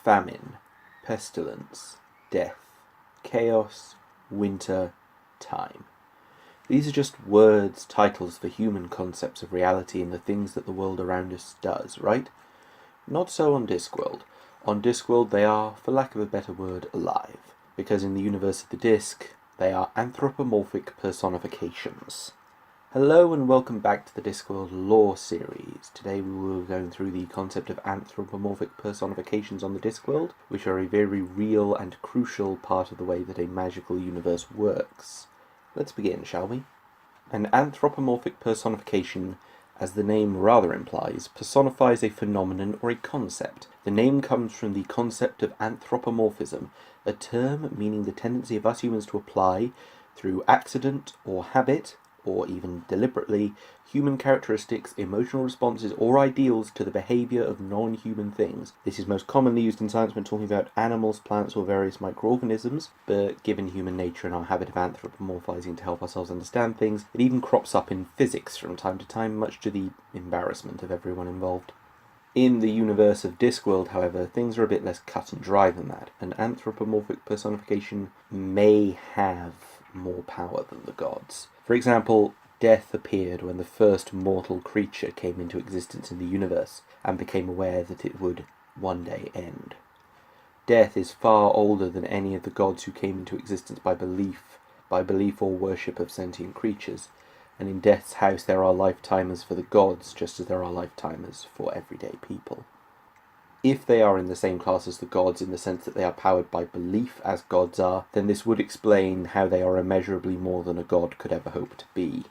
famine, pestilence, death, chaos, winter, time. These are just words, titles for human concepts of reality and the things that the world around us does, right? Not so on Discworld. On Discworld they are, for lack of a better word, alive. Because in the universe of the Disc, they are anthropomorphic personifications. Hello and welcome back to the Discworld lore series. Today we will be going through the concept of anthropomorphic personifications on the Discworld, which are a very real and crucial part of the way that a magical universe works. Let's begin, shall we? An anthropomorphic personification, as the name rather implies, personifies a phenomenon or a concept. The name comes from the concept of anthropomorphism, a term meaning the tendency of us humans to apply, through accident or habit, or even deliberately, human characteristics, emotional responses, or ideals to the behaviour of non-human things. This is most commonly used in science when talking about animals, plants, or various microorganisms, but given human nature and our habit of anthropomorphizing to help ourselves understand things, it even crops up in physics from time to time, much to the embarrassment of everyone involved. In the universe of Discworld, however, things are a bit less cut and dry than that. An anthropomorphic personification may have more power than the gods. For example, death appeared when the first mortal creature came into existence in the universe and became aware that it would one day end. Death is far older than any of the gods who came into existence by belief or worship of sentient creatures, and in Death's house there are lifetimers for the gods just as there are lifetimers for everyday people. If they are in the same class as the gods in the sense that they are powered by belief as gods are, then this would explain how they are immeasurably more than a god could ever hope to be.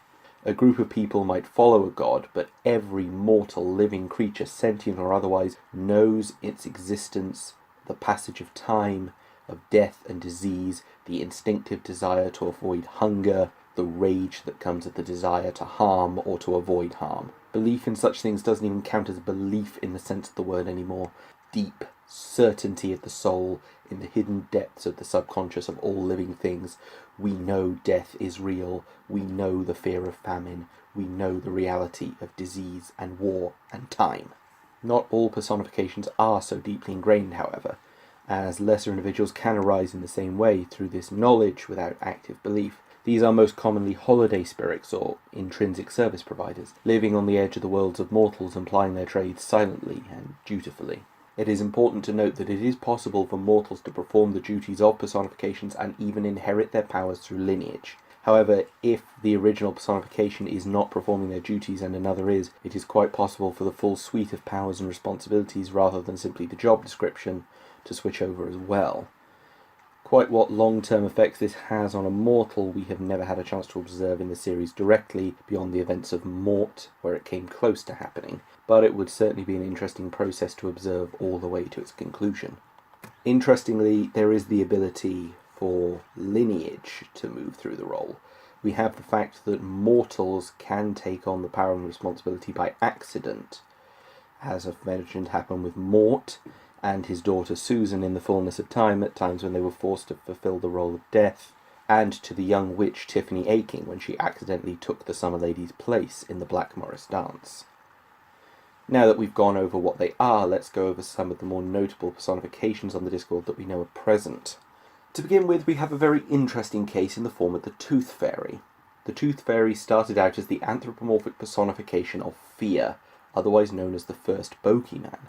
A group of people might follow a god, but every mortal living creature, sentient or otherwise, knows its existence, the passage of time, of death and disease, the instinctive desire to avoid hunger, the rage that comes of the desire to harm or to avoid harm. Belief in such things doesn't even count as belief in the sense of the word anymore. Deep certainty of the soul in the hidden depths of the subconscious of all living things. We know death is real. We know the fear of famine. We know the reality of disease and war and time. Not all personifications are so deeply ingrained, however, as lesser individuals can arise in the same way through this knowledge without active belief. These are most commonly holiday spirits or intrinsic service providers, living on the edge of the worlds of mortals and plying their trades silently and dutifully. It is important to note that it is possible for mortals to perform the duties of personifications and even inherit their powers through lineage. However, if the original personification is not performing their duties and another is, it is quite possible for the full suite of powers and responsibilities rather than simply the job description to switch over as well. Quite what long-term effects this has on a mortal we have never had a chance to observe in the series directly beyond the events of Mort, where it came close to happening, but it would certainly be an interesting process to observe all the way to its conclusion. Interestingly, there is the ability for lineage to move through the role. We have the fact that mortals can take on the power and responsibility by accident, as I've mentioned happened with Mort and his daughter Susan in the fullness of time, at times when they were forced to fulfill the role of death, and to the young witch Tiffany Aching when she accidentally took the Summer Lady's place in the Black Morris dance. Now that we've gone over what they are, let's go over some of the more notable personifications on the Discworld that we know are present. To begin with, we have a very interesting case in the form of the Tooth Fairy. The Tooth Fairy started out as the anthropomorphic personification of fear, otherwise known as the first Bogeyman.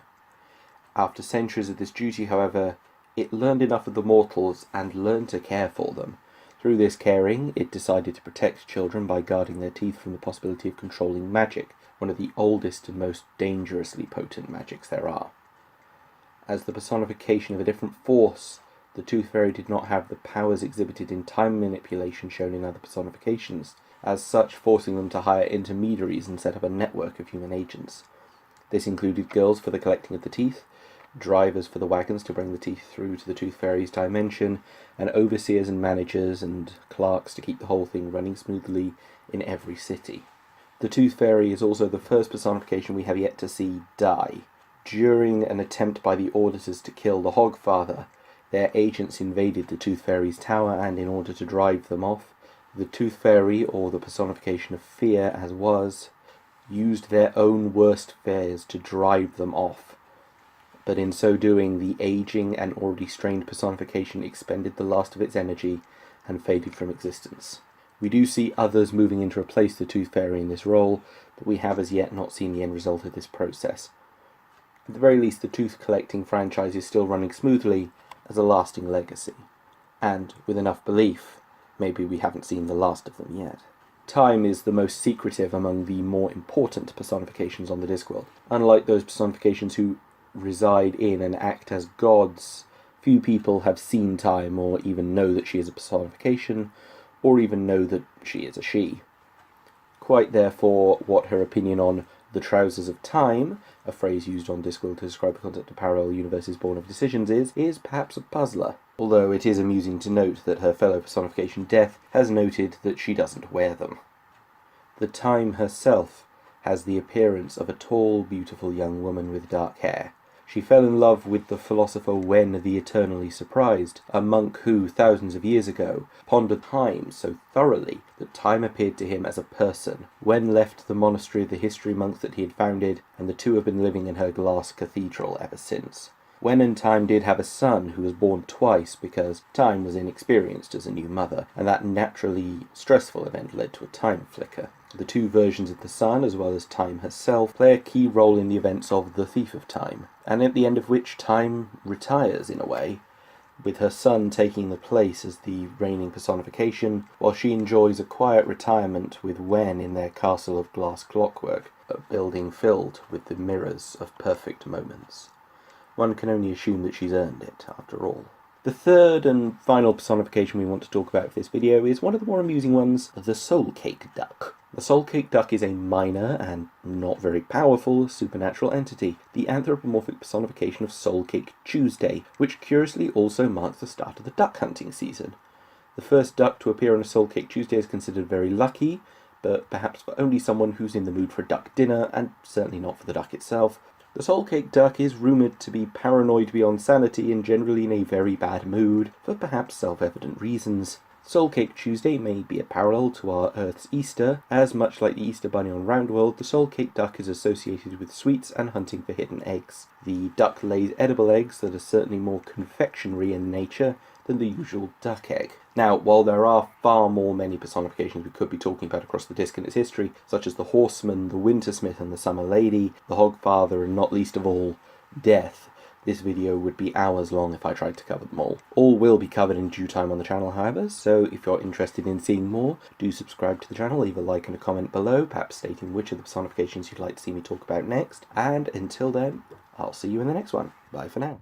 After centuries of this duty, however, it learned enough of the mortals and learned to care for them. Through this caring, it decided to protect children by guarding their teeth from the possibility of controlling magic, one of the oldest and most dangerously potent magics there are. As the personification of a different force, the Tooth Fairy did not have the powers exhibited in time manipulation shown in other personifications, as such forcing them to hire intermediaries and set up a network of human agents. This included girls for the collecting of the teeth, drivers for the wagons to bring the teeth through to the Tooth Fairy's dimension, and overseers and managers and clerks to keep the whole thing running smoothly in every city. The Tooth Fairy is also the first personification we have yet to see die. During an attempt by the auditors to kill the Hogfather, their agents invaded the Tooth Fairy's tower, and in order to drive them off, the Tooth Fairy, or the personification of fear as was, used their own worst fears to drive them off, but in so doing the aging and already strained personification expended the last of its energy and faded from existence. We do see others moving in to replace the Tooth Fairy in this role, but we have as yet not seen the end result of this process. At the very least, the tooth collecting franchise is still running smoothly as a lasting legacy. And with enough belief, maybe we haven't seen the last of them yet. Time is the most secretive among the more important personifications on the Discworld. Unlike those personifications who reside in and act as gods, few people have seen Time or even know that she is a personification, or even know that she is a she. Quite therefore, what her opinion on the trousers of Time, a phrase used on Discworld to describe the concept of parallel universes born of decisions, is perhaps a puzzler. Although it is amusing to note that her fellow personification Death has noted that she doesn't wear them. The Time herself has the appearance of a tall, beautiful young woman with dark hair. She fell in love with the philosopher Wen the Eternally Surprised, a monk who, thousands of years ago, pondered time so thoroughly that time appeared to him as a person. Wen left the monastery of the history monks that he had founded, and the two have been living in her glass cathedral ever since. Wen and Time did have a son who was born twice because Time was inexperienced as a new mother, and that naturally stressful event led to a time flicker. The two versions of the son, as well as Time herself, play a key role in the events of The Thief of Time, and at the end of which Time retires in a way, with her son taking the place as the reigning personification, while she enjoys a quiet retirement with Wen in their castle of glass clockwork, a building filled with the mirrors of perfect moments. One can only assume that she's earned it, after all. The third and final personification we want to talk about for this video is one of the more amusing ones, the Soul Cake Duck. The Soul Cake Duck is a minor and not very powerful supernatural entity, the anthropomorphic personification of Soul Cake Tuesday, which curiously also marks the start of the duck hunting season. The first duck to appear on a Soul Cake Tuesday is considered very lucky, but perhaps for only someone who's in the mood for a duck dinner, and certainly not for the duck itself. The Soul Cake Duck is rumoured to be paranoid beyond sanity and generally in a very bad mood, for perhaps self-evident reasons. Soul Cake Tuesday may be a parallel to our Earth's Easter, as much like the Easter Bunny on Roundworld, the Soul Cake Duck is associated with sweets and hunting for hidden eggs. The duck lays edible eggs that are certainly more confectionery in nature than the usual duck egg. Now, while there are far many personifications we could be talking about across the disc and its history, such as the Horseman, the Wintersmith and the Summer Lady, the Hogfather, and not least of all, Death, this video would be hours long if I tried to cover them all. All will be covered in due time on the channel, however, so if you're interested in seeing more, do subscribe to the channel, leave a like and a comment below, perhaps stating which of the personifications you'd like to see me talk about next, and until then, I'll see you in the next one. Bye for now.